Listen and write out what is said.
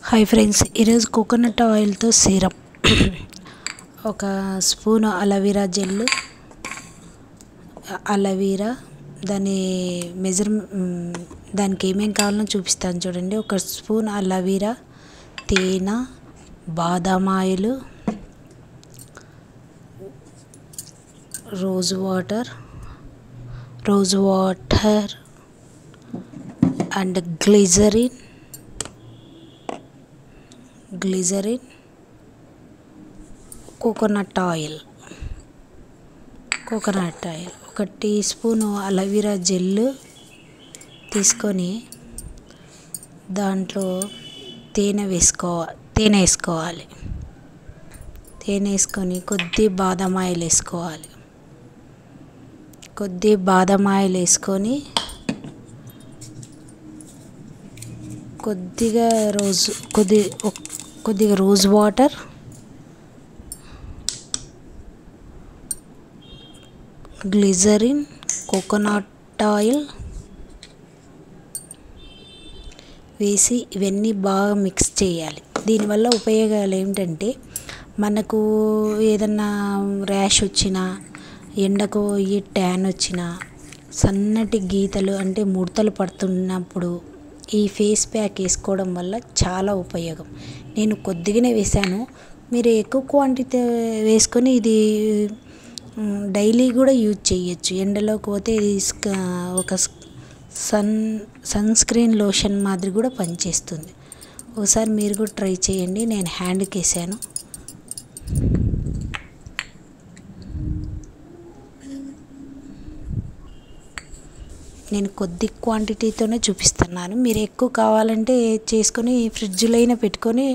Hi friends, ఈరోజు coconut ఆయిల్తో serum, ఒక స్పూన్ అలోవెరా జెల్, అలోవెరా దాని దానికి ఏమేం కావాలో చూపిస్తాను చూడండి. ఒక స్పూన్ అలోవెరా, తేనె, బాదాం oil, rose water and glycerin, coconut oil. ఒక టీ స్పూను అలోవెరా జెల్ తీసుకొని దాంట్లో తేనె వేసుకోవాలి. తేనె వేసుకొని కొద్ది బాదం ఆయిల్ వేసుకోవాలి. కొద్దిగా rose water, glycerin, coconut oil వేసి ఇవన్నీ బాగా మిక్స్ చేయాలి. దీనివల్ల ఉపయోగాలు ఏమిటంటే, మనకు ఏదన్నా ర్యాష్ వచ్చినా, ఎండకు పోయి ట్యాన్ వచ్చినా, సన్నటి గీతలు అంటే ముడతలు పడుతున్నప్పుడు ఈ ఫేస్ ప్యాక్ వేసుకోవడం వల్ల చాలా ఉపయోగం. నేను కొద్దిగానే వేసాను, మీరు ఎక్కువ క్వాంటిటీ వేసుకొని ఇది డైలీ కూడా యూజ్ చేయొచ్చు. ఎండలోకి పోతే ఇది ఒక సన్ స్క్రీన్ లోషన్ మాదిరి కూడా పనిచేస్తుంది. ఒకసారి మీరు కూడా ట్రై చేయండి. నేను హ్యాండ్కి వేసాను. నేను కొద్ది క్వాంటిటీతోనే చూపిస్తున్నాను. మీరు ఎక్కువ కావాలంటే చేసుకొని ఫ్రిడ్జ్లో అయినా పెట్టుకొని